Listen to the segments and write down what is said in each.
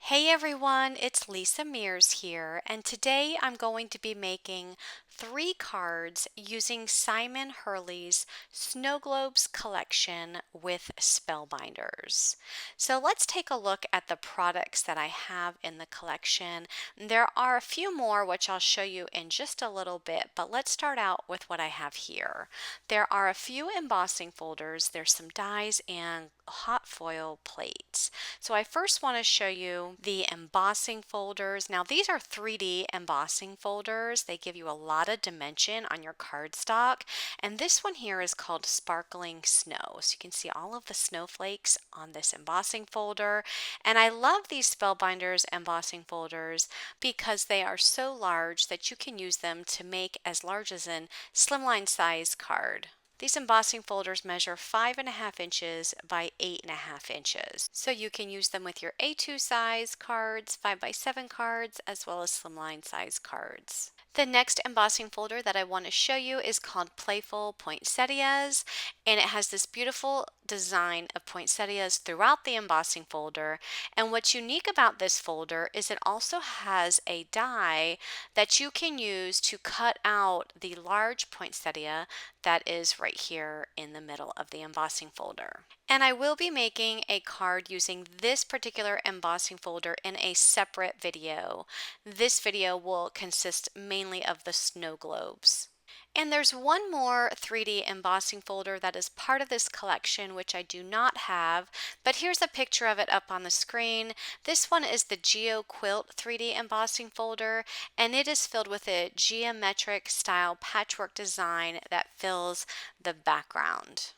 Hey everyone, it's Lisa Mears here, and today I'm going to be making 3 cards using Simon Hurley's Snow Globes collection with Spellbinders. So let's take a look at the products that I have in the collection. There are a few more which I'll show you in just a little bit, but let's start out with what I have here. There are a few embossing folders, there's some dies and hot foil plates. So I first want to show you the embossing folders. Now these are 3D embossing folders. They give you a lot of dimension on your cardstock. And this one here is called Sparkling Snow. So you can see all of the snowflakes on this embossing folder. And I love these Spellbinders embossing folders because they are so large that you can use them to make as large as a slimline size card. These embossing folders measure 5.5 inches by 8.5 inches. So you can use them with your A2 size cards, 5x7 cards, as well as slimline size cards. The next embossing folder that I want to show you is called Playful Poinsettias, and it has this beautiful design of poinsettias throughout the embossing folder. And what's unique about this folder is it also has a die that you can use to cut out the large poinsettia that is right here in the middle of the embossing folder. And I will be making a card using this particular embossing folder in a separate video. This video will consist mainly of the snow globes. And there's one more 3D embossing folder that is part of this collection, which I do not have, but here's a picture of it up on the screen. This one is the Geo Quilt 3D embossing folder, and it is filled with a geometric style patchwork design that fills the background.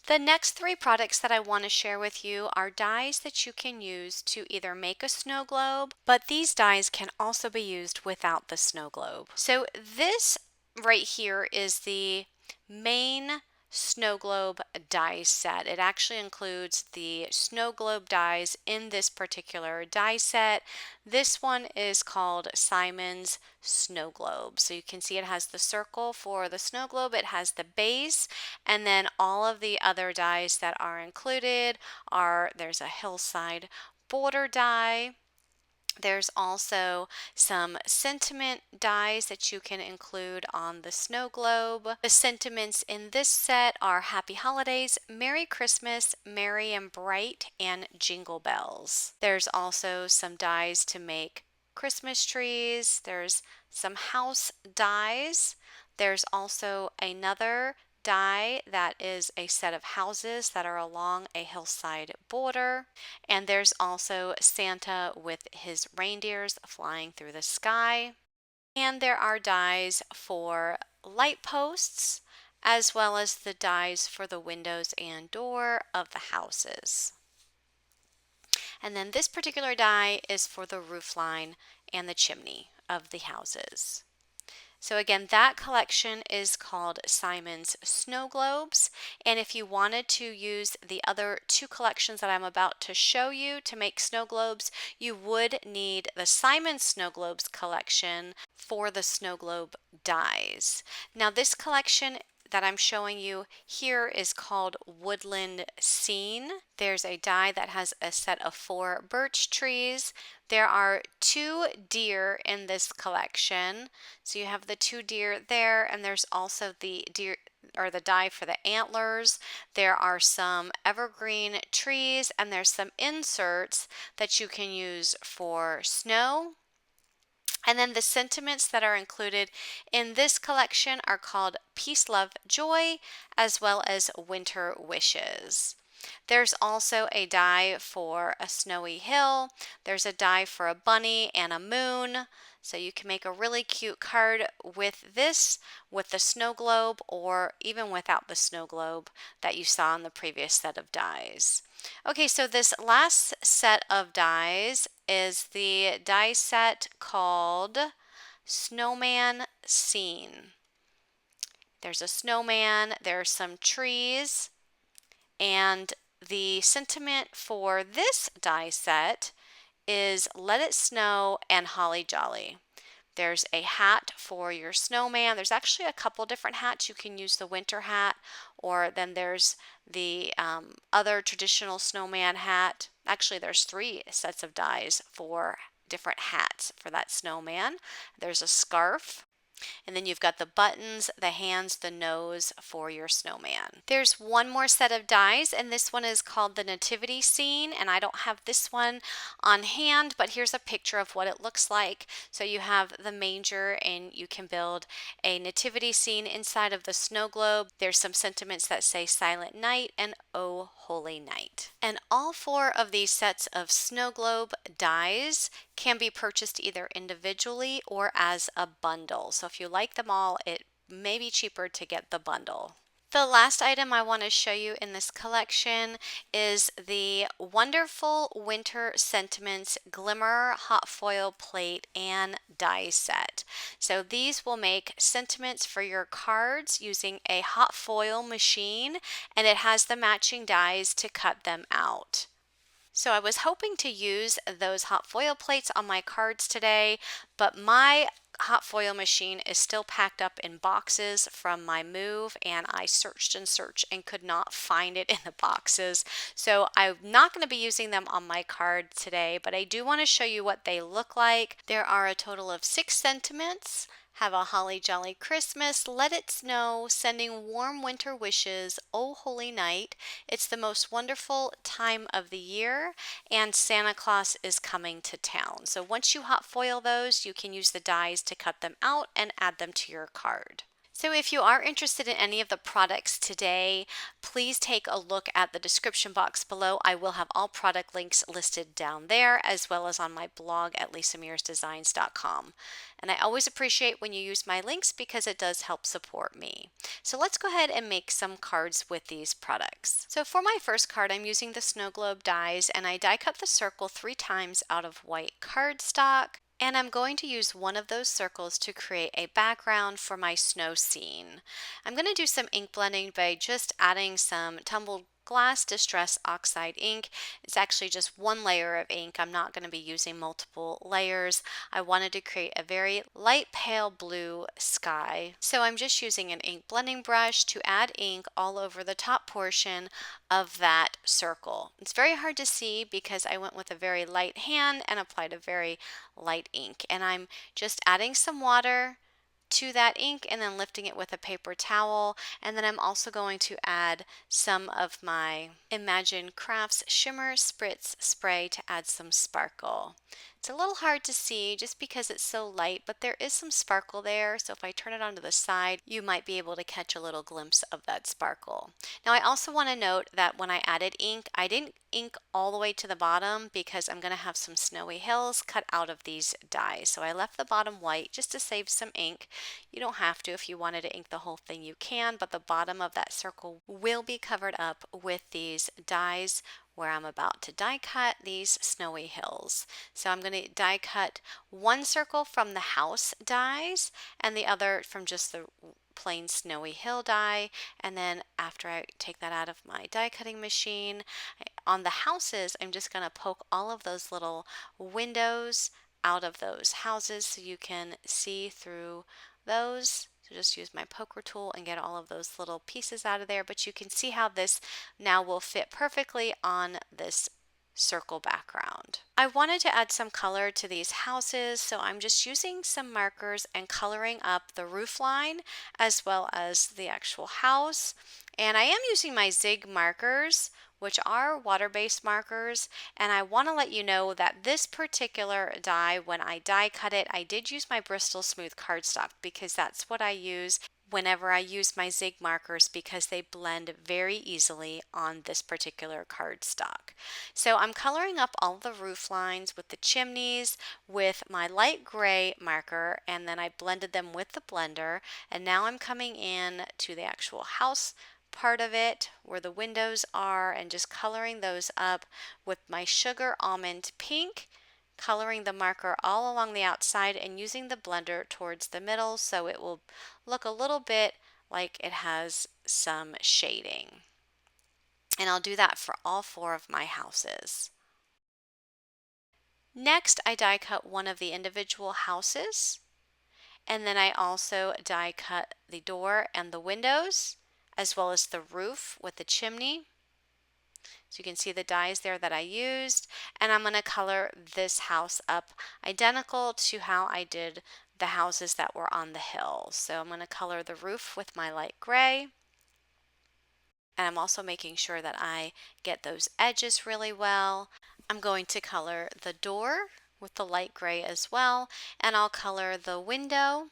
The next 3 products that I want to share with you are dies that you can use to either make a snow globe, but these dies can also be used without the snow globe. So this right here is the main snow globe die set. It actually includes the snow globe dies in this particular die set. This one is called Simon's Snow Globe. So you can see it has the circle for the snow globe, it has the base, and then all of the other dies that are included are there's a hillside border die. There's also some sentiment dies that you can include on the snow globe. The sentiments in this set are Happy Holidays, Merry Christmas, Merry and Bright, and Jingle Bells. There's also some dies to make Christmas trees. There's some house dies. There's also another die that is a set of houses that are along a hillside border, and there's also Santa with his reindeers flying through the sky, and there are dies for light posts as well as the dies for the windows and door of the houses. And then this particular die is for the roof line and the chimney of the houses. So again, that collection is called Simon's Snow Globes. And if you wanted to use the other 2 collections that I'm about to show you to make snow globes, you would need the Simon's Snow Globes collection for the snow globe dies. Now this collection that I'm showing you here is called Woodland Scene. There's a die that has a set of 4 birch trees. There are 2 deer in this collection. So you have the 2 deer there, and there's also the deer or the die for the antlers. There are some evergreen trees, and there's some inserts that you can use for snow. And then the sentiments that are included in this collection are called Peace, Love, Joy, as well as Winter Wishes. There's also a die for a snowy hill. There's a die for a bunny and a moon. So you can make a really cute card with this, with the snow globe, or even without the snow globe that you saw in the previous set of dies. Okay, so this last set of dies is the die set called Snowman Scene. There's a snowman, there's some trees, and the sentiment for this die set is Let It Snow and Holly Jolly. There's a hat for your snowman. There's actually a couple different hats. You can use the winter hat, or then there's the other traditional snowman hat. Actually, there's 3 sets of dies for different hats for that snowman. There's a scarf, and then you've got the buttons, the hands, the nose for your snowman. There's one more set of dies, and this one is called the Nativity scene, and I don't have this one on hand, but here's a picture of what it looks like. So you have the manger, and you can build a nativity scene inside of the snow globe. There's some sentiments that say Silent Night and Oh Holy Night. And all 4 of these sets of snow globe dies can be purchased either individually or as a bundle. So if you like them all, it may be cheaper to get the bundle. The last item I want to show you in this collection is the wonderful Winter Sentiments Glimmer Hot Foil Plate and Die Set. So these will make sentiments for your cards using a hot foil machine, and it has the matching dies to cut them out. So I was hoping to use those hot foil plates on my cards today, but my hot foil machine is still packed up in boxes from my move, and I searched and searched and could not find it in the boxes. So I'm not going to be using them on my card today, but I do want to show you what they look like. There are a total of 6 sentiments. Have a holly jolly Christmas, let it snow, sending warm winter wishes, oh holy night. It's the most wonderful time of the year, and Santa Claus is coming to town. So once you hot foil those, you can use the dies to cut them out and add them to your card. So if you are interested in any of the products today, please take a look at the description box below. I will have all product links listed down there, as well as on my blog at lisamearsdesigns.com. And I always appreciate when you use my links because it does help support me. So let's go ahead and make some cards with these products. So for my first card, I'm using the snow globe dies, and I die cut the circle 3 times out of white cardstock. And I'm going to use one of those circles to create a background for my snow scene. I'm going to do some ink blending by just adding some tumbled glass distress oxide ink. It's actually just 1 layer of ink. I'm not going to be using multiple layers. I wanted to create a very light pale blue sky. So I'm just using an ink blending brush to add ink all over the top portion of that circle. It's very hard to see because I went with a very light hand and applied a very light ink. And I'm just adding some water to that ink and then lifting it with a paper towel, and then I'm also going to add some of my Imagine Crafts Shimmer Spritz spray to add some sparkle. It's a little hard to see just because it's so light, but there is some sparkle there, so if I turn it onto the side, you might be able to catch a little glimpse of that sparkle. Now I also want to note that when I added ink, I didn't ink all the way to the bottom because I'm going to have some snowy hills cut out of these dies. So I left the bottom white just to save some ink. You don't have to. If you wanted to ink the whole thing, you can, but the bottom of that circle will be covered up with these dies where I'm about to die cut these snowy hills. So I'm going to die cut 1 circle from the house dies and the other from just the plain snowy hill die, and then after I take that out of my die cutting machine, on the houses I'm just going to poke all of those little windows out of those houses so you can see through those. So just use my poker tool and get all of those little pieces out of there, but you can see how this now will fit perfectly on this circle background. I wanted to add some color to these houses, so I'm just using some markers and coloring up the roof line as well as the actual house. And I am using my Zig markers, which are water-based markers, and I want to let you know that this particular die, when I die cut it, I did use my Bristol Smooth cardstock because that's what I use whenever I use my Zig markers because they blend very easily on this particular cardstock. So I'm coloring up all the roof lines with the chimneys with my light gray marker, and then I blended them with the blender, and now I'm coming in to the actual house part of it where the windows are and just coloring those up with my sugar almond pink, coloring the marker all along the outside and using the blender towards the middle so it will look a little bit like it has some shading. And I'll do that for all 4 of my houses. Next, I die cut one of the individual houses, and then I also die cut the door and the windows, as well as the roof with the chimney. So you can see the dyes there that I used, and I'm going to color this house up identical to how I did the houses that were on the hill. So I'm going to color the roof with my light gray, and I'm also making sure that I get those edges really well. I'm going to color the door with the light gray as well, and I'll color the window,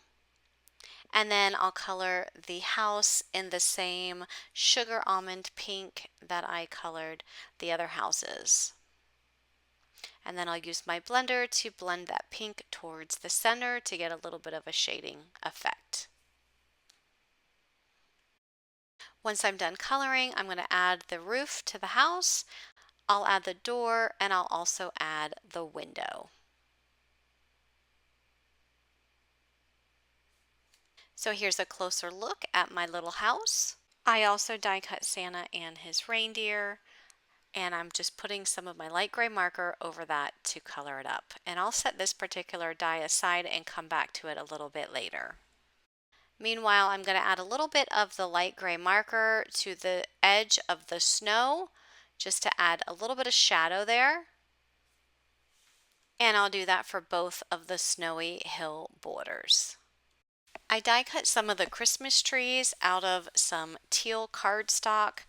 and then I'll color the house in the same sugar almond pink that I colored the other houses. And then I'll use my blender to blend that pink towards the center to get a little bit of a shading effect. Once I'm done coloring, I'm going to add the roof to the house. I'll add the door, and I'll also add the window. So here's a closer look at my little house. I also die cut Santa and his reindeer, and I'm just putting some of my light gray marker over that to color it up. And I'll set this particular die aside and come back to it a little bit later. Meanwhile, I'm going to add a little bit of the light gray marker to the edge of the snow just to add a little bit of shadow there. And I'll do that for both of the snowy hill borders. I die cut some of the Christmas trees out of some teal cardstock.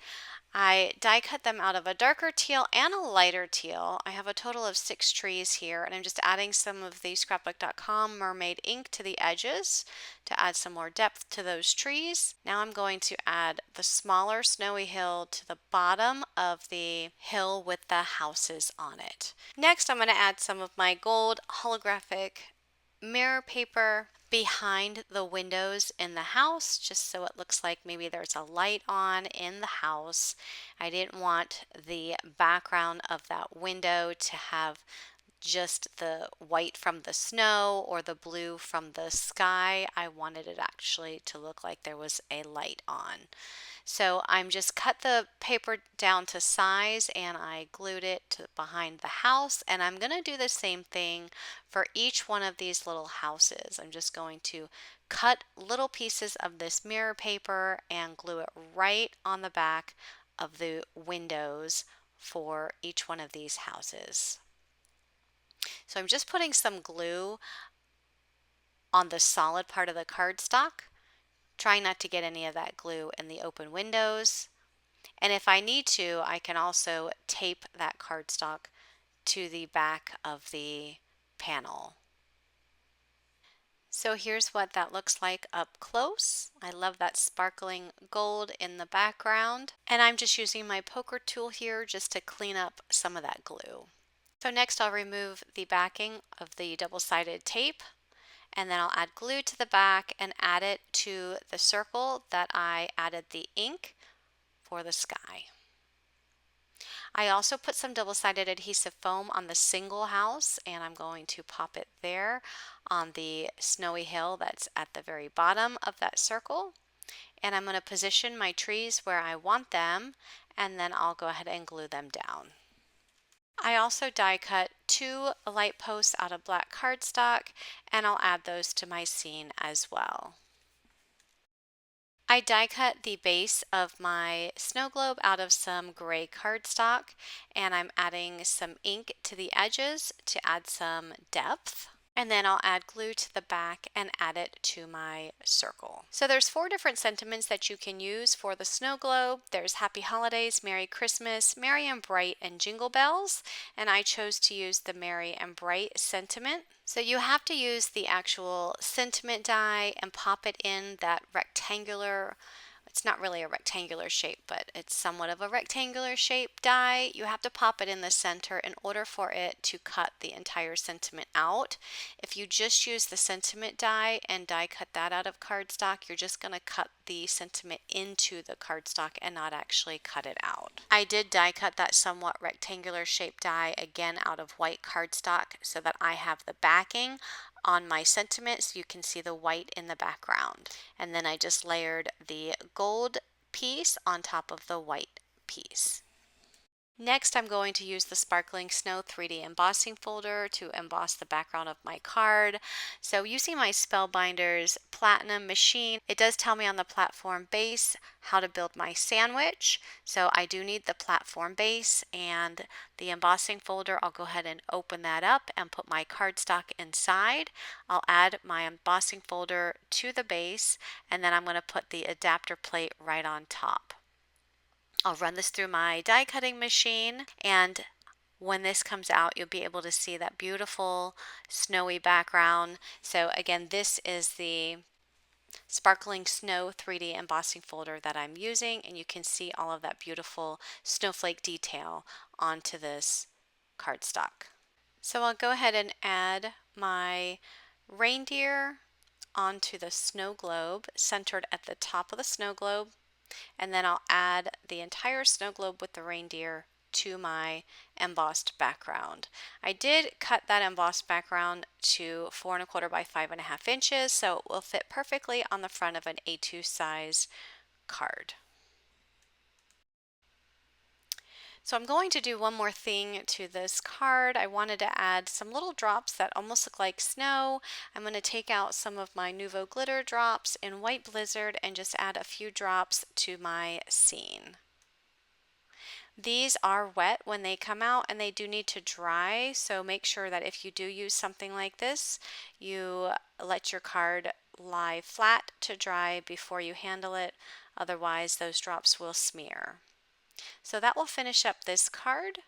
I die cut them out of a darker teal and a lighter teal. I have a total of 6 trees here, and I'm just adding some of the scrapbook.com mermaid ink to the edges to add some more depth to those trees. Now I'm going to add the smaller snowy hill to the bottom of the hill with the houses on it. Next, I'm going to add some of my gold holographic mirror paper behind the windows in the house, just so it looks like maybe there's a light on in the house. I didn't want the background of that window to have just the white from the snow or the blue from the sky. I wanted it actually to look like there was a light on. So I'm just cut the paper down to size and I glued it to behind the house, and I'm going to do the same thing for each one of these little houses. I'm just going to cut little pieces of this mirror paper and glue it right on the back of the windows for each one of these houses. So I'm just putting some glue on the solid part of the cardstock, trying not to get any of that glue in the open windows. And if I need to, I can also tape that cardstock to the back of the panel. So here's what that looks like up close. I love that sparkling gold in the background. And I'm just using my poker tool here just to clean up some of that glue. So next I'll remove the backing of the double-sided tape, and then I'll add glue to the back and add it to the circle that I added the ink for the sky. I also put some double-sided adhesive foam on the single house, and I'm going to pop it there on the snowy hill that's at the very bottom of that circle. And I'm going to position my trees where I want them, and then I'll go ahead and glue them down. I also die cut 2 light posts out of black cardstock, and I'll add those to my scene as well. I die cut the base of my snow globe out of some gray cardstock, and I'm adding some ink to the edges to add some depth. And then I'll add glue to the back and add it to my circle. So there's 4 different sentiments that you can use for the snow globe. There's Happy Holidays, Merry Christmas, Merry and Bright, and Jingle Bells. And I chose to use the Merry and Bright sentiment. So you have to use the actual sentiment die and pop it in that rectangular, it's not really a rectangular shape, but it's somewhat of a rectangular shape die. You have to pop it in the center in order for it to cut the entire sentiment out. If you just use the sentiment die and die cut that out of cardstock, you're just going to cut the sentiment into the cardstock and not actually cut it out. I did die cut that somewhat rectangular shape die again out of white cardstock so that I have the backing on my sentiment so you can see the white in the background. And then I just layered the gold piece on top of the white piece. Next, I'm going to use the Sparkling Snow 3D embossing folder to emboss the background of my card. So using my Spellbinders Platinum machine, it does tell me on the platform base how to build my sandwich. So I do need the platform base and the embossing folder. I'll go ahead and open that up and put my cardstock inside. I'll add my embossing folder to the base, and then I'm going to put the adapter plate right on top. I'll run this through my die cutting machine, and when this comes out, you'll be able to see that beautiful snowy background. So again, this is the Sparkling Snow 3D embossing folder that I'm using, and you can see all of that beautiful snowflake detail onto this cardstock. So I'll go ahead and add my reindeer onto the snow globe, centered at the top of the snow globe, and then I'll add the entire snow globe with the reindeer to my embossed background. I did cut that embossed background to 4¼ by 5½ inches, so it will fit perfectly on the front of an A2 size card. So I'm going to do one more thing to this card. I wanted to add some little drops that almost look like snow. I'm going to take out some of my Nuvo glitter drops in White Blizzard and just add a few drops to my scene. These are wet when they come out, and they do need to dry, so make sure that if you do use something like this, you let your card lie flat to dry before you handle it. Otherwise, those drops will smear. So that will finish up this card.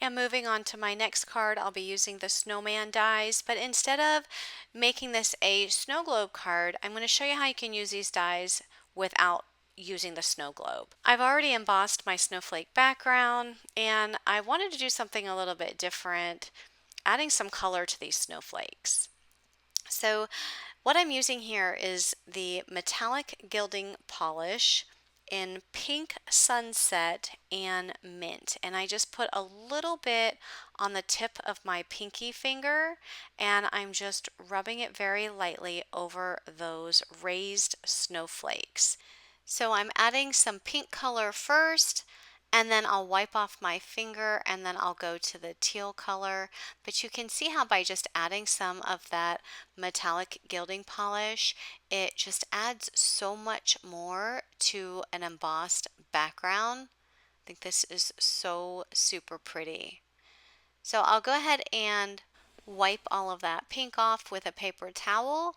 And moving on to my next card, I'll be using the Snowman dies, but instead of making this a snow globe card, I'm going to show you how you can use these dies without using the snow globe. I've already embossed my snowflake background, and I wanted to do something a little bit different, adding some color to these snowflakes. So what I'm using here is the metallic gilding polish in pink sunset and mint, and I just put a little bit on the tip of my pinky finger, and I'm just rubbing it very lightly over those raised snowflakes. So I'm adding some pink color first, and then I'll wipe off my finger, and then I'll go to the teal color. But you can see how by just adding some of that metallic gilding polish, it just adds so much more to an embossed background. I think this is so super pretty. So I'll go ahead and wipe all of that pink off with a paper towel.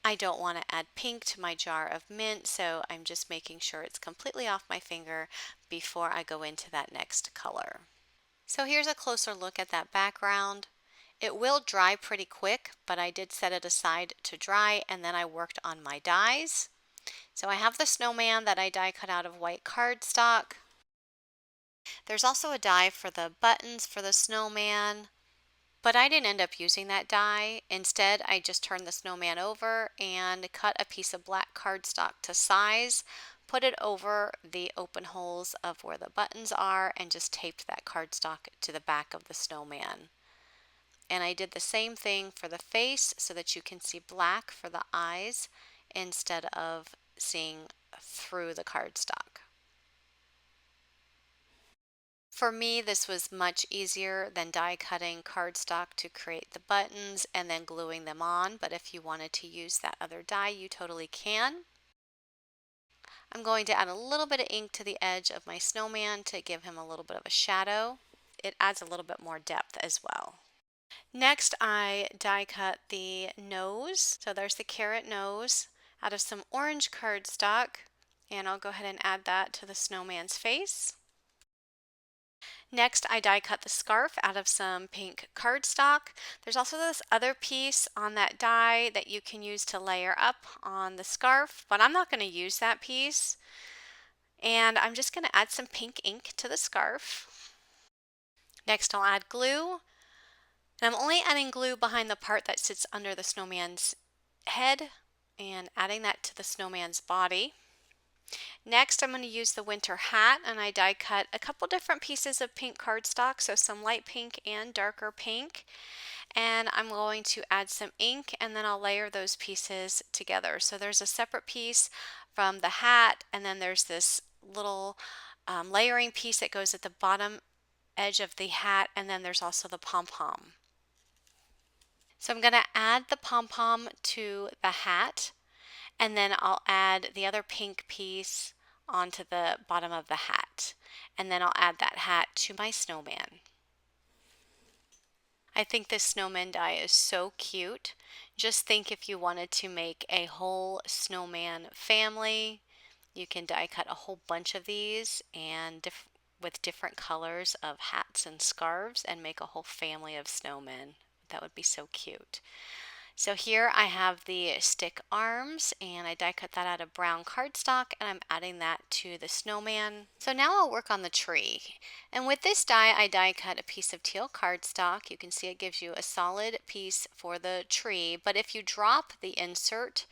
I don't want to add pink to my jar of mint, so I'm just making sure it's completely off my finger before I go into that next color. So here's a closer look at that background. It will dry pretty quick, but I did set it aside to dry, and then I worked on my dies. So I have the snowman that I die cut out of white cardstock. There's also a die for the buttons for the snowman, but I didn't end up using that die. Instead, I just turned the snowman over and cut a piece of black cardstock to size, put it over the open holes of where the buttons are, and just taped that cardstock to the back of the snowman. And I did the same thing for the face so that you can see black for the eyes instead of seeing through the cardstock. For me, this was much easier than die cutting cardstock to create the buttons and then gluing them on, but if you wanted to use that other die, you totally can. I'm going to add a little bit of ink to the edge of my snowman to give him a little bit of a shadow. It adds a little bit more depth as well. Next, I die cut the nose. So there's the carrot nose out of some orange cardstock, and I'll go ahead and add that to the snowman's face. Next, I die cut the scarf out of some pink cardstock. There's also this other piece on that die that you can use to layer up on the scarf, but I'm not going to use that piece. And I'm just going to add some pink ink to the scarf. Next, I'll add glue. And I'm only adding glue behind the part that sits under the snowman's head and adding that to the snowman's body. Next, I'm going to use the winter hat, and I die cut a couple different pieces of pink cardstock, so some light pink and darker pink. And I'm going to add some ink, and then I'll layer those pieces together. So there's a separate piece from the hat, and then there's this little layering piece that goes at the bottom edge of the hat, and then there's also the pom-pom. So I'm going to add the pom-pom to the hat, and then I'll add the other pink piece onto the bottom of the hat. And then I'll add that hat to my snowman. I think this snowman die is so cute. Just think if you wanted to make a whole snowman family, you can die cut a whole bunch of these and with different colors of hats and scarves and make a whole family of snowmen. That would be so cute. So here I have the stick arms, and I die cut that out of brown cardstock, and I'm adding that to the snowman. So now I'll work on the tree. And with this die, I die cut a piece of teal cardstock. You can see it gives you a solid piece for the tree, but if you drop the insert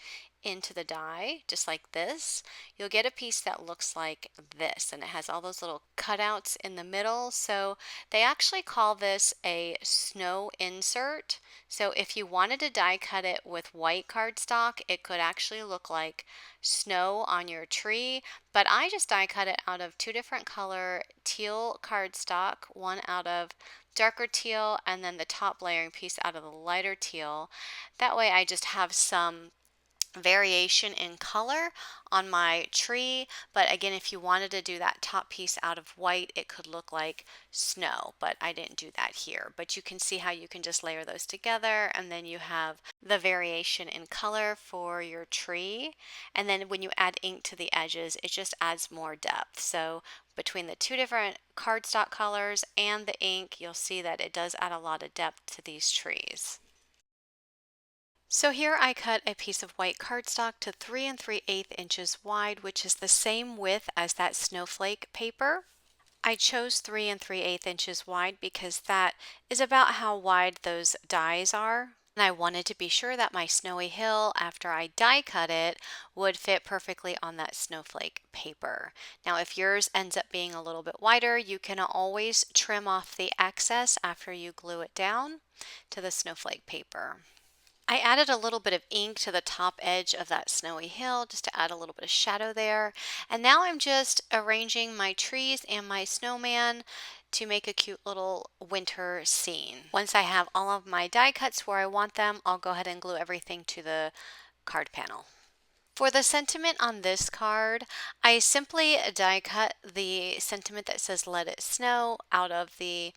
into the die, just like this, you'll get a piece that looks like this, and it has all those little cutouts in the middle. So they actually call this a snow insert. So if you wanted to die cut it with white cardstock, it could actually look like snow on your tree, but I just die cut it out of two different color teal cardstock, one out of darker teal and then the top layering piece out of the lighter teal. That way I just have some variation in color on my tree, but again, if you wanted to do that top piece out of white, it could look like snow, but I didn't do that here. But you can see how you can just layer those together, and then you have the variation in color for your tree. And then when you add ink to the edges, it just adds more depth. So between the two different cardstock colors and the ink, you'll see that it does add a lot of depth to these trees. So here I cut a piece of white cardstock to 3 3/8 inches wide, which is the same width as that snowflake paper. I chose 3 3/8 inches wide because that is about how wide those dies are. And I wanted to be sure that my snowy hill, after I die cut it, would fit perfectly on that snowflake paper. Now, if yours ends up being a little bit wider, you can always trim off the excess after you glue it down to the snowflake paper. I added a little bit of ink to the top edge of that snowy hill just to add a little bit of shadow there. And now I'm just arranging my trees and my snowman to make a cute little winter scene. Once I have all of my die cuts where I want them, I'll go ahead and glue everything to the card panel. For the sentiment on this card, I simply die cut the sentiment that says "Let It Snow" out of the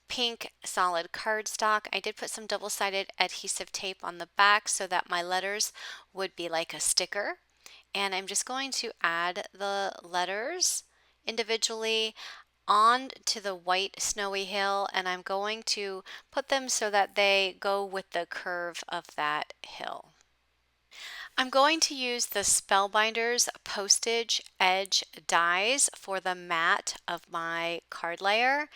pink solid cardstock. I did put some double-sided adhesive tape on the back so that my letters would be like a sticker. And I'm just going to add the letters individually onto the white snowy hill, and I'm going to put them so that they go with the curve of that hill. I'm going to use the Spellbinders Postage Edge dies for the mat of my card layer.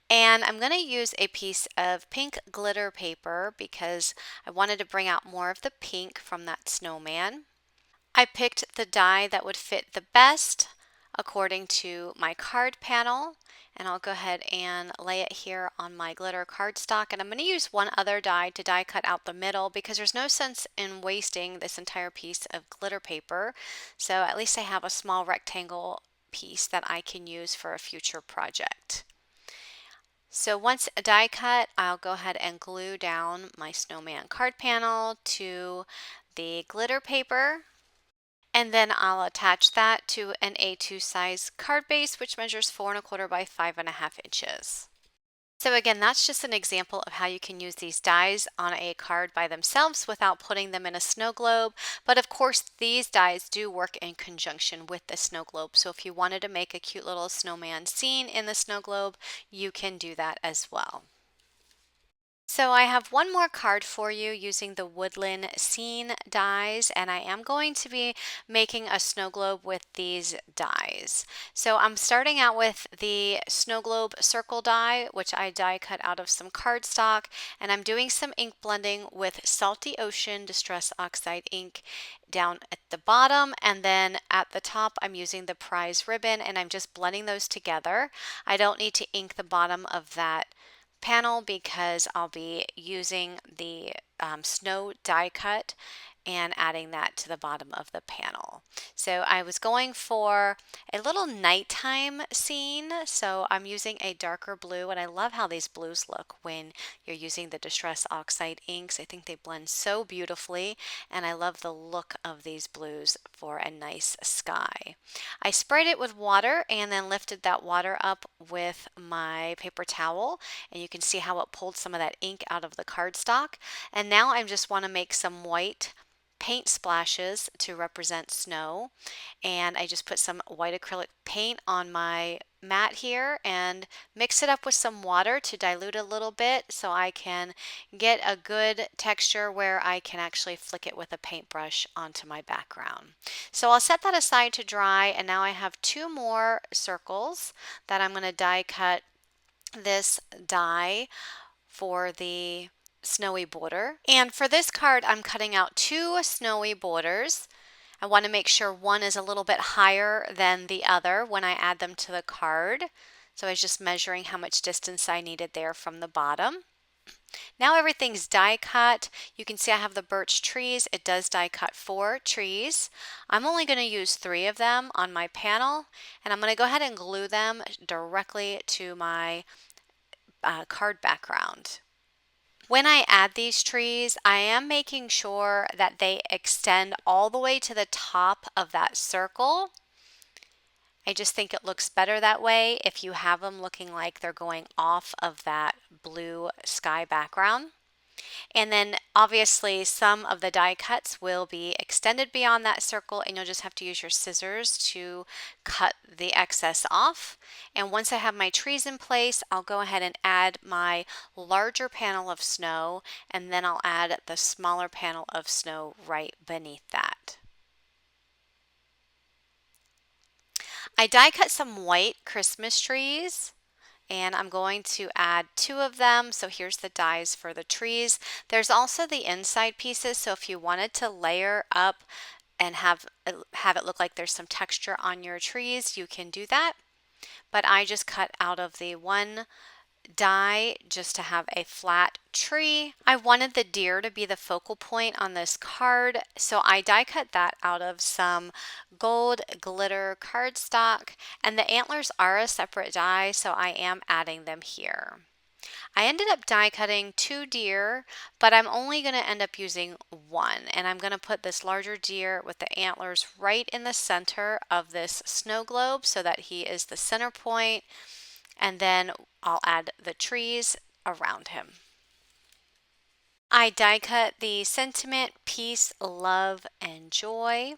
And I'm going to use a piece of pink glitter paper because I wanted to bring out more of the pink from that snowman. I picked the die that would fit the best according to my card panel, and I'll go ahead and lay it here on my glitter cardstock. And I'm going to use one other die to die cut out the middle because there's no sense in wasting this entire piece of glitter paper. So at least I have a small rectangle piece that I can use for a future project. So once a die cut, I'll go ahead and glue down my snowman card panel to the glitter paper. And then I'll attach that to an A2 size card base, which measures 4 1/4 by 5 1/2 inches. So again, that's just an example of how you can use these dies on a card by themselves without putting them in a snow globe. But of course, these dies do work in conjunction with the snow globe. So if you wanted to make a cute little snowman scene in the snow globe, you can do that as well. So I have one more card for you using the Woodland scene dies, and I am going to be making a snow globe with these dies. So I'm starting out with the snow globe circle die, which I die cut out of some cardstock, and I'm doing some ink blending with Salty Ocean Distress Oxide ink down at the bottom, and then at the top I'm using the prize ribbon, and I'm just blending those together. I don't need to ink the bottom of that panel because I'll be using the snow die cut, and adding that to the bottom of the panel. So I was going for a little nighttime scene, so I'm using a darker blue, and I love how these blues look when you're using the Distress Oxide inks. I think they blend so beautifully, and I love the look of these blues for a nice sky. I sprayed it with water and then lifted that water up with my paper towel, and you can see how it pulled some of that ink out of the cardstock. And now I just want to make some white paint splashes to represent snow, and I just put some white acrylic paint on my mat here and mix it up with some water to dilute a little bit so I can get a good texture where I can actually flick it with a paintbrush onto my background. So I'll set that aside to dry, and now I have 2 more circles that I'm going to die cut this die for the snowy border. And for this card, I'm cutting out 2 snowy borders. I want to make sure one is a little bit higher than the other when I add them to the card. So I was just measuring how much distance I needed there from the bottom. Now everything's die cut. You can see I have the birch trees. It does die cut 4 trees. I'm only going to use 3 of them on my panel, and I'm going to go ahead and glue them directly to my card background. When I add these trees, I am making sure that they extend all the way to the top of that circle. I just think it looks better that way if you have them looking like they're going off of that blue sky background. And then obviously some of the die cuts will be extended beyond that circle, and you'll just have to use your scissors to cut the excess off. And once I have my trees in place, I'll go ahead and add my larger panel of snow, and then I'll add the smaller panel of snow right beneath that. I die cut some white Christmas trees, and I'm going to add 2 of them. So here's the dies for the trees. There's also the inside pieces, so if you wanted to layer up and have it look like there's some texture on your trees, you can do that. But I just cut out of the one die just to have a flat tree. I wanted the deer to be the focal point on this card, so I die cut that out of some gold glitter cardstock, and the antlers are a separate die, so I am adding them here. I ended up die cutting 2 deer, but I'm only going to end up using 1, and I'm going to put this larger deer with the antlers right in the center of this snow globe so that he is the center point, and then I'll add the trees around him. I die cut the sentiment, peace, love, and joy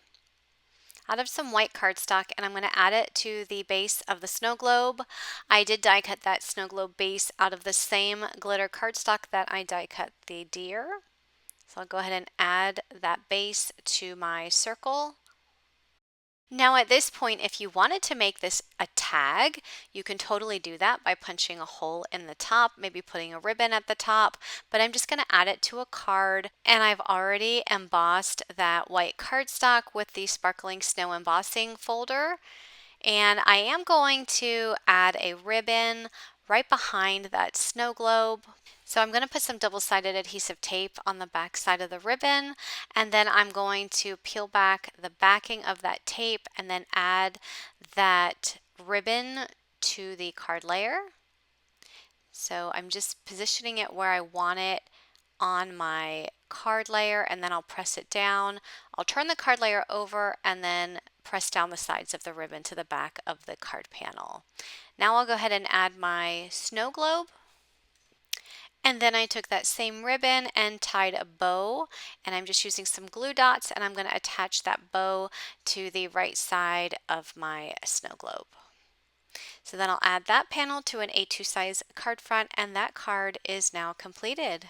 out of some white cardstock, and I'm going to add it to the base of the snow globe. I did die cut that snow globe base out of the same glitter cardstock that I die cut the deer. So I'll go ahead and add that base to my circle. Now at this point, if you wanted to make this a tag, you can totally do that by punching a hole in the top, maybe putting a ribbon at the top, but I'm just going to add it to a card, and I've already embossed that white cardstock with the sparkling snow embossing folder, and I am going to add a ribbon right behind that snow globe. So I'm going to put some double-sided adhesive tape on the back side of the ribbon, and then I'm going to peel back the backing of that tape and then add that ribbon to the card layer. So I'm just positioning it where I want it on my card layer, and then I'll press it down. I'll turn the card layer over and then press down the sides of the ribbon to the back of the card panel. Now I'll go ahead and add my snow globe. And then I took that same ribbon and tied a bow, and I'm just using some glue dots, and I'm going to attach that bow to the right side of my snow globe. So then I'll add that panel to an A2 size card front, and that card is now completed.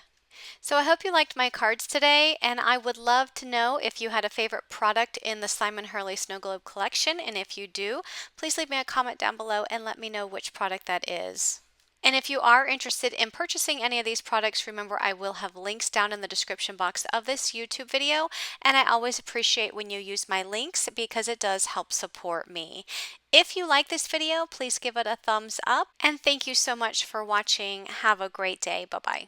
So I hope you liked my cards today, and I would love to know if you had a favorite product in the Simon Hurley Snow Globe collection, and if you do, please leave me a comment down below and let me know which product that is. And if you are interested in purchasing any of these products, remember I will have links down in the description box of this YouTube video, and I always appreciate when you use my links because it does help support me. If you like this video, please give it a thumbs up, and thank you so much for watching. Have a great day. Bye-bye.